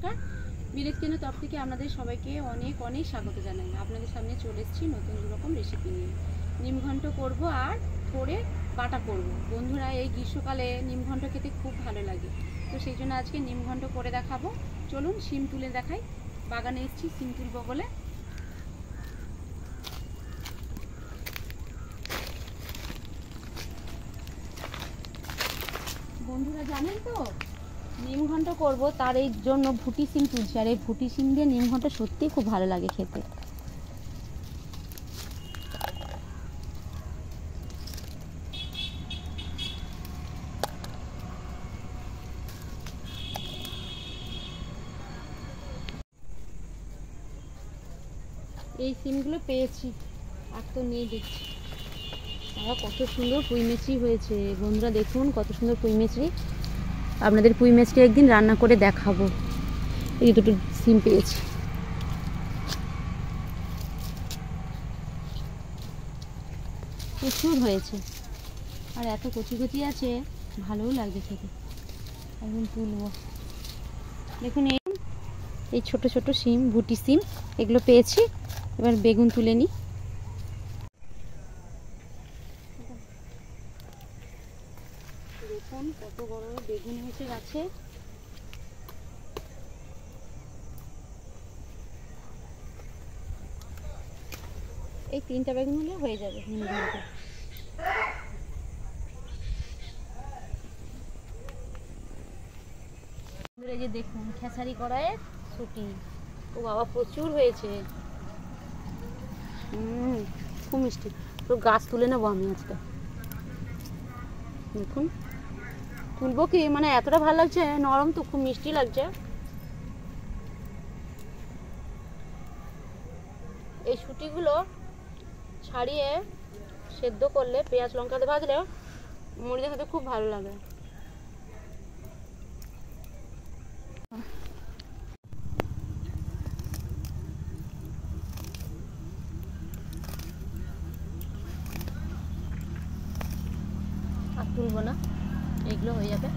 নমস্কার, ভিলেজ কিচেনের তরফ থেকে আপনাদের সবাইকে অনেক অনেক স্বাগত জানাই। আপনাদের সামনে চলে এসেছি নতুন রকম রেসিপি নিয়ে। নিমঘণ্ট করব আর থোড়ে বাটা করব। বন্ধুরা, এই গ্রীষ্মকালে নিমঘণ্ট খেতে খুব ভালো লাগে, তো সেই জন্য আজকে নিমঘণ্ট করে দেখাবো। চলুন শিম তুলে দেখাই। বাগানে এসেছি শিম তুলব বলে। বন্ধুরা জানেন তো, নিমঘণ্ট করব, তার এই জন্য ভুটি সিম তুলছি। আর এই ভুটি সিম দিয়ে নিমঘণ্ট সত্যিই খুব ভালো লাগে খেতে। এই সিমগুলো পেয়েছি, আর তো নিয়ে দেখছি। আর কত সুন্দর পুঁই মেচড়ি হয়েছে বন্ধুরা, দেখুন কত সুন্দর পুঁই মেচড়ি। আপনাদের পুঁই মেচড়ি একদিন রান্না করে দেখাবো। এই দুটো সিম পেয়েছি। প্রচুর হয়েছে, আর এত কচি কচি আছে, ভালোও লাগবে খেতে। এখন তুলবো। দেখুন এই ছোট ছোট সিম, ভুটি সিম, এগুলো পেয়েছি। এবার বেগুন তুলে নিই। দেখুন কত বড় বেগুন হয়েছে গাছে। এই 3টা বেগুন হলে হয়ে যাবে নিমঘণ্ট। এই যে দেখুন খেসারি কড়াইয়ে ছুটি। ও বাবা, প্রচুর হয়েছে। খুব মিষ্টি। তো গাছ তুলে নেবো আমি আজকে। দেখুন তুলবো কি, মানে এতটা ভালো লাগছে, নরম তো, খুব মিষ্টি লাগছে। এই শুটিগুলো ছাড়িয়ে সেদ্ধ করলে, পেঁয়াজ লঙ্কাতে ভাজলে মুড়ি খেতে খুব ভালো লাগে। আর তুলবো না, এগুলো হয়ে যাবে।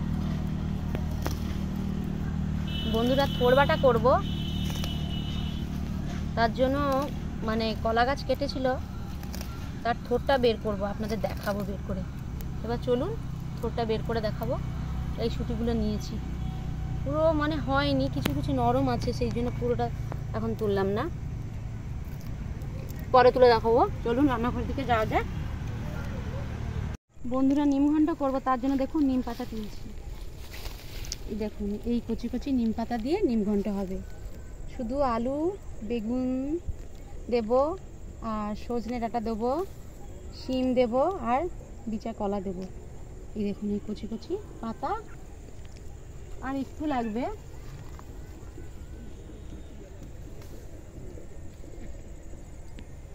বন্ধুরা, থোড় বাটা করবো, তার জন্য মানে কলা গাছ কেটেছিল, তার থোড়টা বের করব, আপনাদের দেখাবো বের করে। এবার চলুন থোড়টা বের করে দেখাবো। এই শুটিগুলো নিয়েছি, পুরো মানে হয়নি, কিছু কিছু নরম আছে, সেই জন্য পুরোটা এখন তুললাম না, পরে তুলে দেখাবো। চলুন রান্নাঘর দিকে যাওয়া যায়। বন্ধুরা, নিমঘণ্ট করবো, তার জন্য দেখুন নিম পাতা তুলছি। এই দেখুন, এই কচি কচি নিম পাতা দিয়ে নিমঘণ্ট হবে। শুধু আলু বেগুন দেব, আর সজনে ডাঁটা দেবো, শিম দেব, আর বিচা কলা দেব। এই দেখুন এই কচি কচি পাতা, আর একটু লাগবে।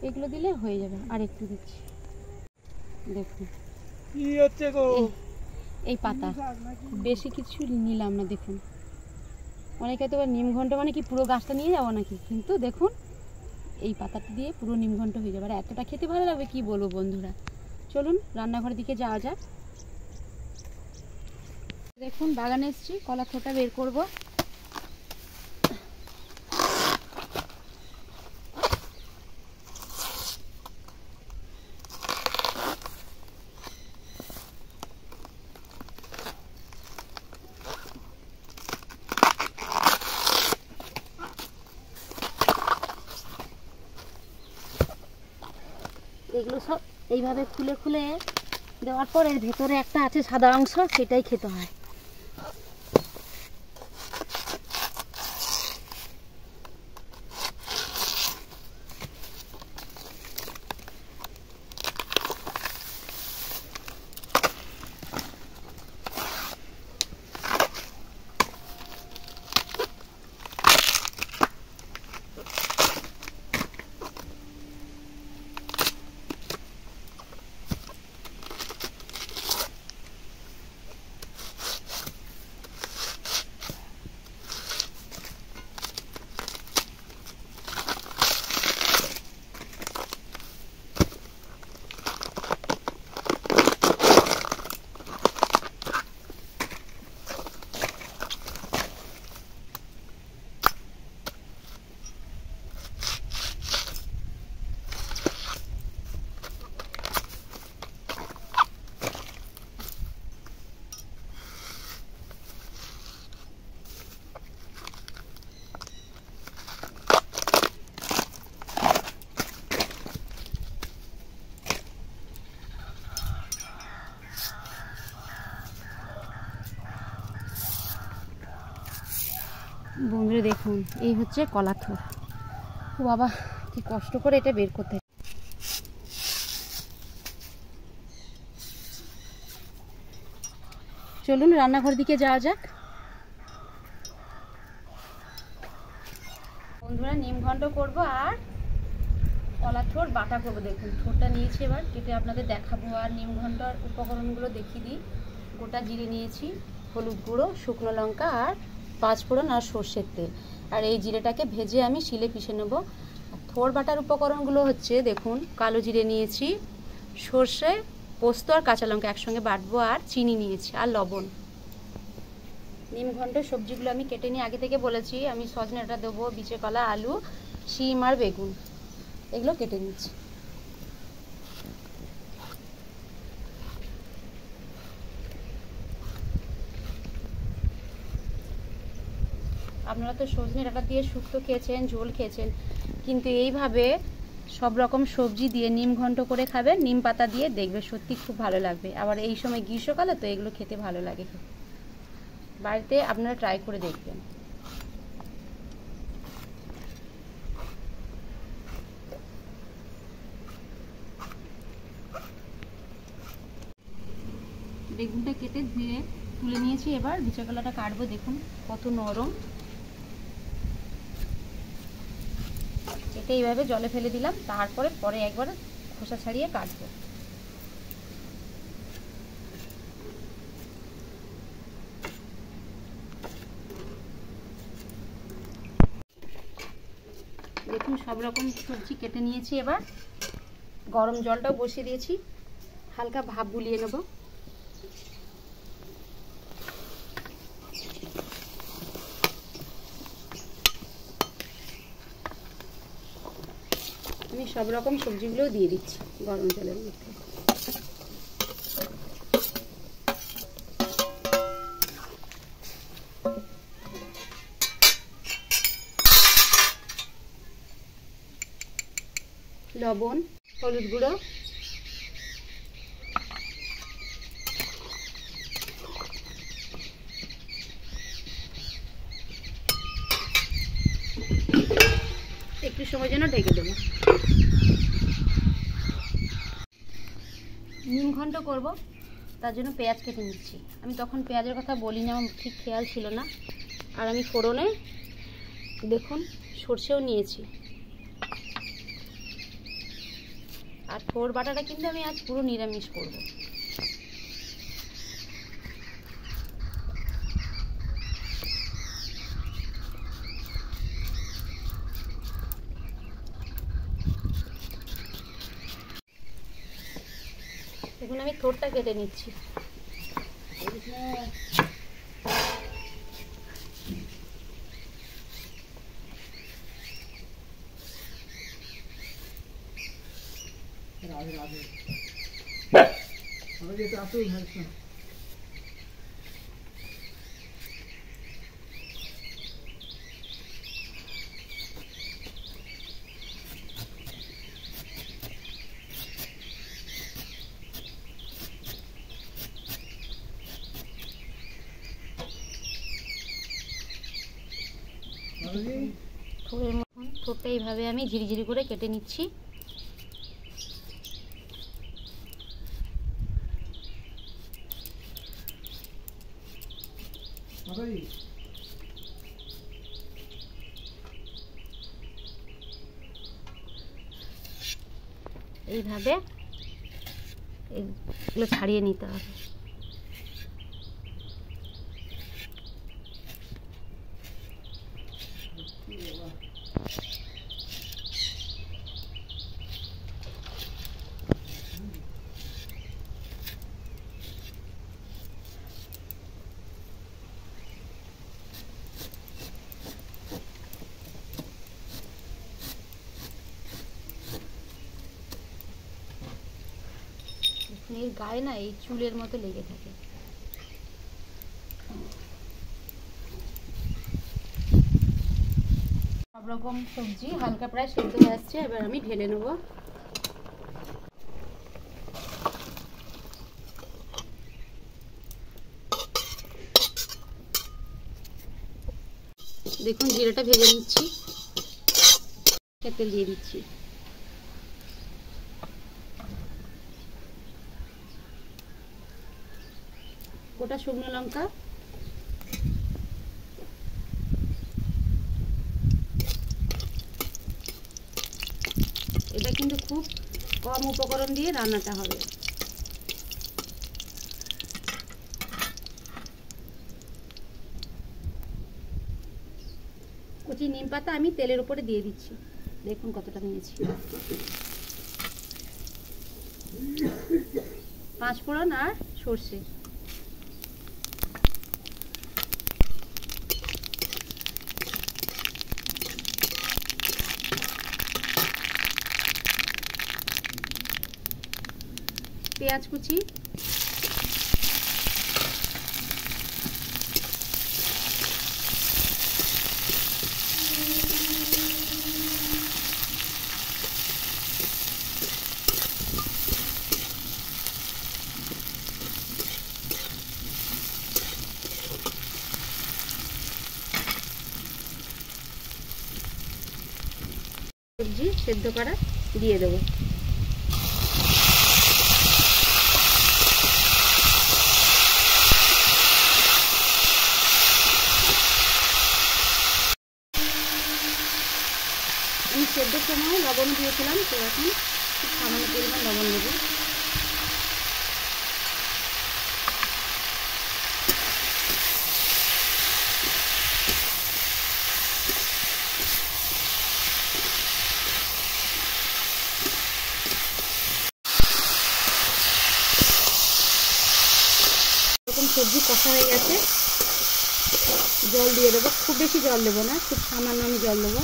এগুলো দিলে হয়ে যাবে, আর একটু দিচ্ছি। দেখুন এই পাতা, বেশি কিছু নিলাম না। দেখুন অনেকে তো নিমঘণ্ট মানে কি পুরো গাছটা নিয়ে যাবো নাকি, কিন্তু দেখুন এই পাতাটা দিয়ে পুরো নিমঘণ্ট হয়ে যাবে। আর এতটা খেতে ভালো লাগবে কি বলবো বন্ধুরা। চলুন রান্নাঘরের দিকে যাওয়া যাক। দেখুন বাগানে এসেছি, কলা থোড়টা বের করব। এগুলো সব এইভাবে খুলে খুলে দেওয়ার পর এর ভেতরে একটা আছে সাদা অংশ, সেটাই খেতে হয়। বন্ধুরা দেখুন, এই হচ্ছে কলার থোর। ও বাবা, কি কষ্ট করে এটা বের করতে। চলুন রান্নাঘর দিকে যাওয়া যাক। বন্ধুরা, নিম ঘন্ট করব আর কলার থোর বাটা করবো। দেখুন থোরটা নিয়েছি, এবার কেটে আপনাদের দেখাবো। আর নিম ঘন্টার উপকরণগুলো দেখিয়ে দিই। গোটা জিরে নিয়েছি, হলুদ গুঁড়ো, শুকনো লঙ্কা আর পাঁচফোড়ন আর সর্ষের তেল। আর এই জিরেটাকে ভেজে আমি শিলে পিষে নেব। থোর বাটার উপকরণগুলো হচ্ছে দেখুন, কালো জিরে নিয়েছি, সর্ষে, পোস্ত আর কাঁচা লঙ্কা একসঙ্গে বাটবো, আর চিনি নিয়েছি আর লবণ। নিম ঘন্টের সবজিগুলো আমি কেটে নিয়ে আগে থেকে বলেছি, আমি সজনেটা দেবো, বিচে কলা, আলু, শিম আর বেগুন, এগুলো কেটে নিচ্ছি। আপনারা তো সজনে ডাঁটা দিয়ে শুক্তো খেয়েছেন, ঝোল খেয়েছেন, কিন্তু এইভাবে সব রকম সবজি দিয়ে নিম ঘন্ট করে খাবেন, নিম পাতা দিয়ে, দেখবে সত্যি খুব ভালো লাগবে। আবার এই সময় গ্রীষ্মকালে তো এগুলো খেতে ভালো লাগে। বাড়িতে আপনারা ট্রাই করে দেখবেন। বেগুনটা কেটে ধুয়ে তুলে নিয়েছি, এবার বিচে কলাটা কাটবো। দেখুন কত নরম। এটা এইভাবে জলে ফেলে দিলাম, তারপরে পরে একবার খোসা ছাড়িয়ে কাটবো। দেখুন সব রকম সবজি কেটে নিয়েছি, এবার গরম জলটাও বসিয়ে দিয়েছি, হালকা ভাপ বুলিয়ে নেব। আমি সব রকম সবজিগুলো দিয়ে দিচ্ছি গরম জলের মধ্যে। লবণ, হলুদ গুঁড়ো, একটু সময় জন্য ঢেকে দেবো। নিম ঘন্ট করব, তার জন্য পেঁয়াজ কেটে নিচ্ছি। আমি তখন পেঁয়াজের কথা বলিনি, আমার ঠিক খেয়াল ছিল না। আর আমি ফোড়নে দেখুন সর্ষেও নিয়েছি। আর থোর বাটাটা কিন্তু আমি আজ পুরো নিরামিষ করব। এখন আমি থোরটা কেটে নিচ্ছি। থোড়ের মতন থোরটা এইভাবে আমি ঝিরিঝিরি করে কেটে নিচ্ছি। এইভাবে এগুলো ছাড়িয়ে নিতে হবে। এর গায়ে না এই চুলের মতো লেগে থাকে। সব রকম সবজি হালকা প্রায় সেদ্ধ হয়ে আসছে, এবার আমি ঢেলে নেব। দেখুন জিরাটা ভেজে নিচ্ছি, তেল দিয়ে দিচ্ছি। গোটা শুকনো লঙ্কা, এটা কিন্তু খুব কম উপকরণ দিয়ে রান্নাটা হবে। কচি নিম পাতা আমি তেলের উপরে দিয়ে দিচ্ছি, দেখুন কতটা নিয়েছি। 5 ফোড়ন আর সর্ষে। পেঁয়াজ কুচি, সবজি সেদ্ধ করা দিয়ে দেবো। আমি সেদ্ধর সময় লবণ দিয়েছিলাম, তো এখন খুব সামান্য পরিমাণ লবণ দেবো। এরকম সবজি কষা হয়ে গেছে, জল দিয়ে দেবো। খুব বেশি জল দেবো না, খুব সামান্য আমি জল দেবো।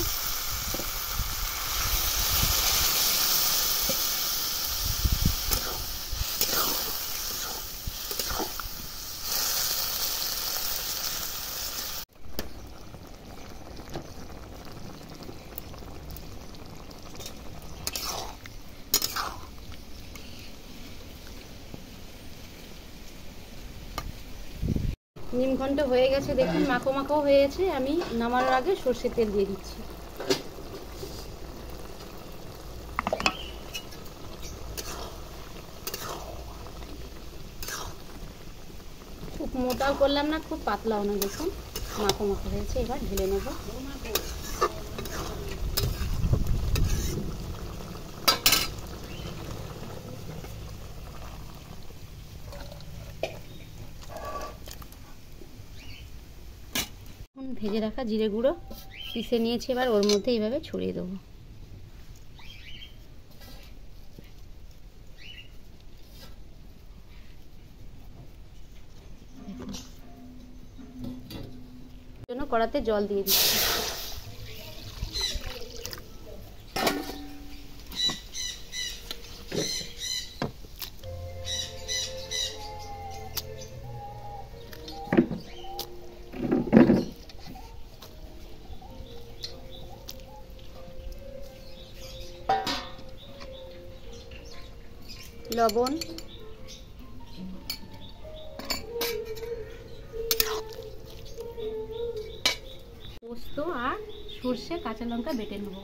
নিম ঘন্ট হয়ে গেছে, দেখুন মাখো মাখো হয়ে গেছে। আমি নামানোর আগে সর্ষের তেল দিয়ে দিচ্ছি। খুব মোটাও করলাম না, খুব পাতলাও না, দেখুন মাখো মাখো হয়েছে। এবার ঢেলে নেব। ভেজে রাখা জিরে গুঁড়ো পিষে নিয়েছি, এবার ওর মধ্যে এইভাবে ছড়িয়ে দেবো। জন্য কড়াতে জল দিয়ে দিচ্ছি। লবণ, পোস্ত আর সর্ষে কাঁচা লঙ্কা বেটে নেব।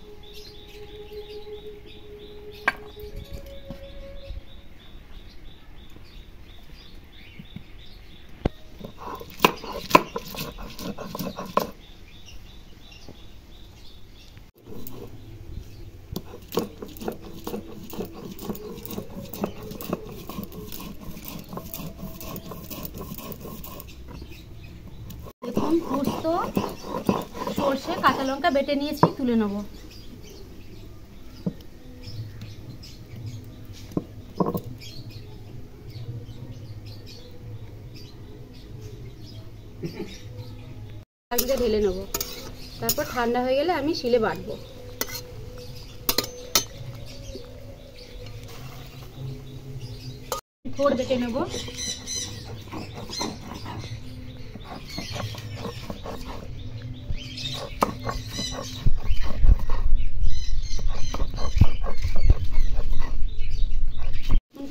দেখুন পোস্ত সর্ষে কাঁচা লঙ্কা বেটে নিয়েছি, তুলে নেব। ঢেলে নেব, তারপর ঠান্ডা হয়ে গেলে আমি শিলে বাটবো। ফোড় বেটে নেব।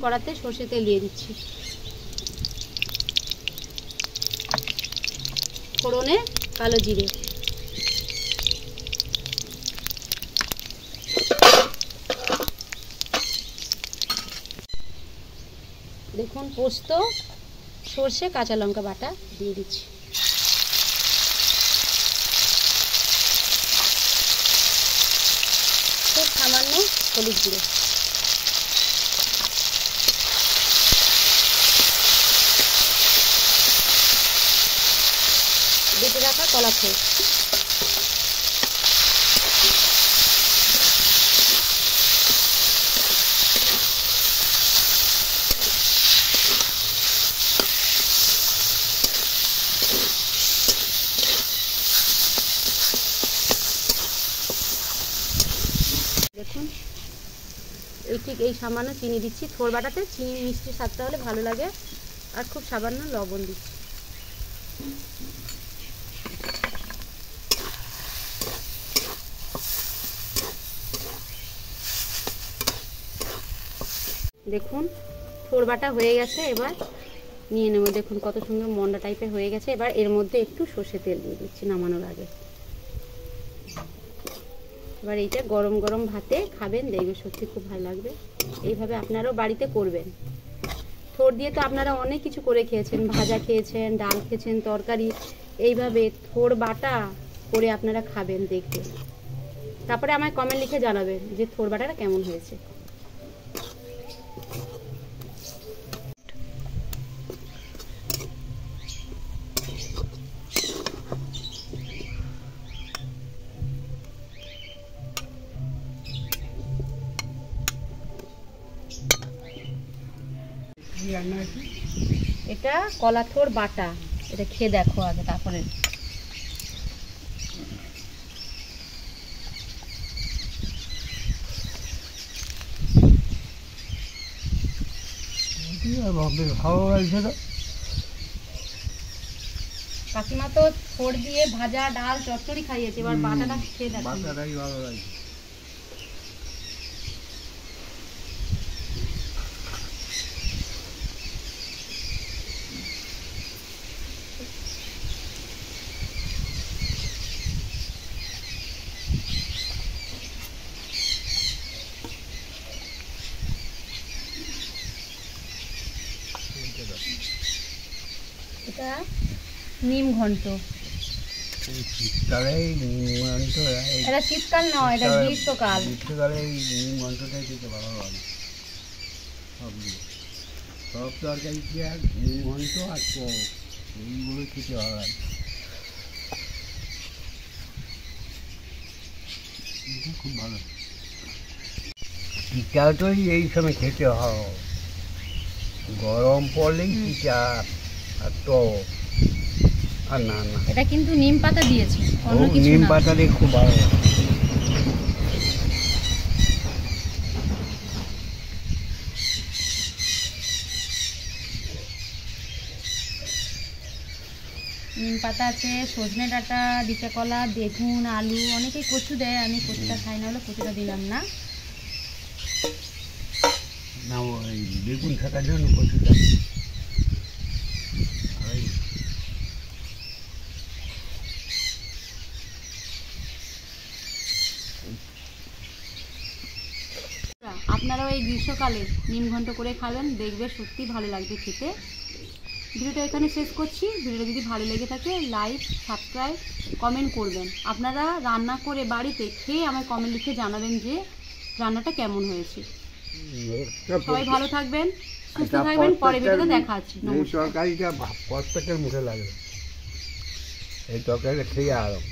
কড়াতে সর্ষে তেল দিয়ে দিচ্ছি। ফোড়নে কালো জিরে, দেখুন পোস্ত, সর্ষে, কাঁচা লঙ্কা বাটা দিয়ে দিচ্ছি। খুব সামান্য হলুদ গুঁড়ো। বেটে রাখা কলা থোড়। দেখুন ঠিক এই সামান্য চিনি দিচ্ছি। থোড় বাটাতে চিনি মিষ্টি স্বাদটা হলে ভালো লাগে। আর খুব সামান্য লবণ দিচ্ছি। দেখুন থোড় বাটা হয়ে গেছে, এবার নিয়ে নেব। দেখুন কত সুন্দর মন্ডা টাইপের হয়ে গেছে। এবার এর মধ্যে একটু সর্ষে তেল দিয়ে দিচ্ছি নামানোর আগে। এবার এইটা গরম গরম ভাতে খাবেন, দেখবে সত্যি খুব ভালো লাগবে। এইভাবে আপনারাও বাড়িতে করবেন। থোড় দিয়ে তো আপনারা অনেক কিছু করে খেয়েছেন, ভাজা খেয়েছেন, ডাল খেয়েছেন, তরকারি। এইভাবে থোড় বাটা করে আপনারা খাবেন, দেখবেন। তারপরে আমায় কমেন্ট লিখে জানাবেন যে থোড় বাটাটা কেমন হয়েছে। এটা কলা থোড় বাটা, এটা খেয়ে দেখো আগে, তারপরে কাকিমা তো থোড় দিয়ে ভাজা ডাল চচ্চড়ি খাইয়েছে, এবার বাটাটা খেয়ে দেখো। বাটাটাই ভালো লাগে। এটা নিম ঘন্ট। শীতকালে নিম ঘন্ট, এটা শীতকাল নয়, এটা গ্রীষ্মকাল। গ্রীষ্মকালে নিম ঘন্টটাই খেতে ভালো লাগে। সব তরকারি নিম ঘন্ট আর টক এইগুলো খেতে ভালো লাগে। খুব ভালো। পিঠাটাই এই সময় খেতে হয়, গরম পড়লেই পিঠা আর টক। আর না না, এটা কিন্তু নিম পাতা দিয়েছে, অন্য কিছু না। নিম পাতা দিয়ে খুব ভালো। নিম পাতা আছে, সজনে ডাঁটা, দিচা কলা, বেগুন, আলু, অনেকেই কচু দেয়। আমি কচুটা খাই না বলে কচুটা দিলাম না। না ওই বেগুন থাকার জন্য কচুটা। আপনারাও এই গ্রীষ্মকালে নিম ঘন্ট করে খাবেন, দেখবে সত্যি ভালো লাগবে খেতে। ভিডিওটা এখানে শেষ করছি। ভিডিওটা যদি ভালো লেগে থাকে লাইক, সাবস্ক্রাইব, কমেন্ট করবেন। আপনারা রান্না করে বাড়িতে খেয়ে আমায় কমেন্ট লিখে জানাবেন যে রান্নাটা কেমন হয়েছে। সবাই ভালো থাকবেন, সুস্থ থাকবেন। পরে ভিডিওতে দেখা হচ্ছে। এই তরকারিটা প্রত্যেকের মুখে লাগে, এই তরকারিটা খেয়ে আরাম।